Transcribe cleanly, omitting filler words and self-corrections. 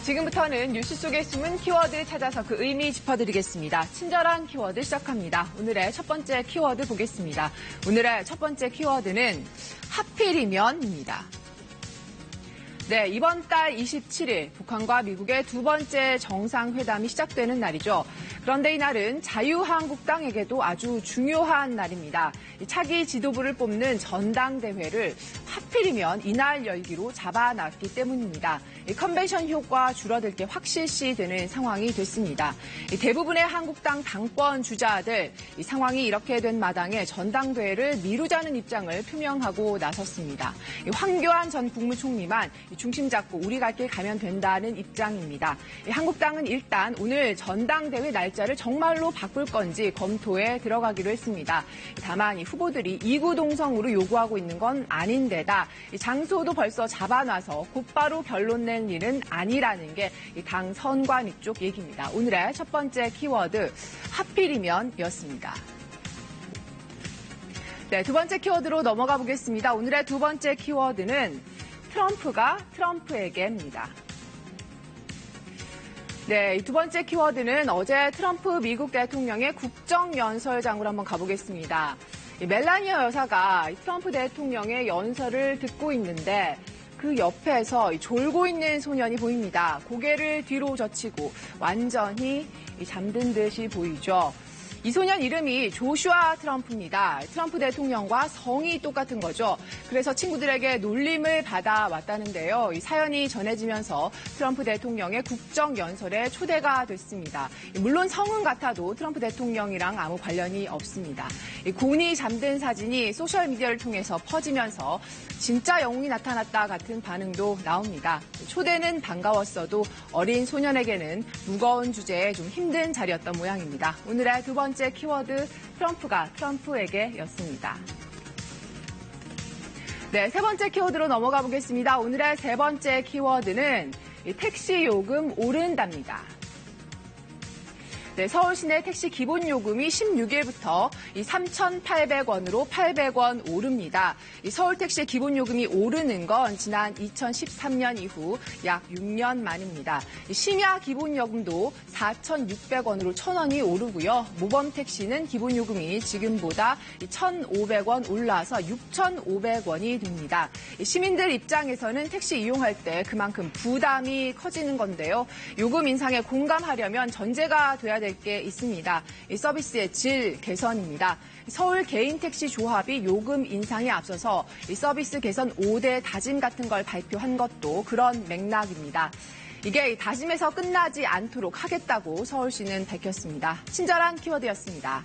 지금부터는 뉴스 속에 숨은 키워드 찾아서 그 의미 짚어드리겠습니다. 친절한 키워드 시작합니다. 오늘의 첫 번째 키워드 보겠습니다. 오늘의 첫 번째 키워드는 하필이면입니다. 네, 이번 달 27일 북한과 미국의 두 번째 정상회담이 시작되는 날이죠. 그런데 이날은 자유한국당에게도 아주 중요한 날입니다. 차기 지도부를 뽑는 전당대회를 하필이면 이날 열기로 잡아놨기 때문입니다. 컨벤션 효과 줄어들 게 확실시되는 상황이 됐습니다. 대부분의 한국당 당권 주자들 이 상황이 이렇게 된 마당에 전당대회를 미루자는 입장을 표명하고 나섰습니다. 황교안 전 국무총리만 중심 잡고 우리 갈 길 가면 된다는 입장입니다. 한국당은 일단 오늘 전당대회 날짜를 정말로 바꿀 건지 검토에 들어가기로 했습니다. 다만 이 후보들이 이구동성으로 요구하고 있는 건 아닌데다 장소도 벌써 잡아놔서 곧바로 결론 낼 일은 아니라는 게 당 선관위 쪽 얘기입니다. 오늘의 첫 번째 키워드 하필이면이었습니다. 네, 두 번째 키워드로 넘어가 보겠습니다. 오늘의 두 번째 키워드는 트럼프가 트럼프에게입니다. 네, 두 번째 키워드는 어제 트럼프 미국 대통령의 국정연설장으로 한번 가보겠습니다. 멜라니아 여사가 트럼프 대통령의 연설을 듣고 있는데 그 옆에서 졸고 있는 소년이 보입니다. 고개를 뒤로 젖히고 완전히 잠든 듯이 보이죠. 이 소년 이름이 조슈아 트럼프입니다. 트럼프 대통령과 성이 똑같은 거죠. 그래서 친구들에게 놀림을 받아왔다는데요. 이 사연이 전해지면서 트럼프 대통령의 국정연설에 초대가 됐습니다. 물론 성은 같아도 트럼프 대통령이랑 아무 관련이 없습니다. 곤히 잠든 사진이 소셜미디어를 통해서 퍼지면서 진짜 영웅이 나타났다 같은 반응도 나옵니다. 초대는 반가웠어도 어린 소년에게는 무거운 주제에 좀 힘든 자리였던 모양입니다. 오늘의 두 번째 키워드 트럼프가 트럼프에게였습니다. 네, 세 번째 키워드로 넘어가 보겠습니다. 오늘의 세 번째 키워드는 택시 요금 오른답니다. 네, 서울 시내 택시 기본 요금이 16일부터 3,800원으로 800원 오릅니다. 서울 택시 기본 요금이 오르는 건 지난 2013년 이후 약 6년 만입니다. 심야 기본 요금도 4,600원으로 1,000원이 오르고요. 모범 택시는 기본 요금이 지금보다 1,500원 올라서 6,500원이 됩니다. 시민들 입장에서는 택시 이용할 때 그만큼 부담이 커지는 건데요. 요금 인상에 공감하려면 전제가 돼야 될 게 있습니다. 이 서비스의 질 개선입니다. 서울 개인택시 조합이 요금 인상에 앞서서 이 서비스 개선 5대 다짐 같은 걸 발표한 것도 그런 맥락입니다. 이게 다짐에서 끝나지 않도록 하겠다고 서울시는 밝혔습니다. 친절한 키워드였습니다.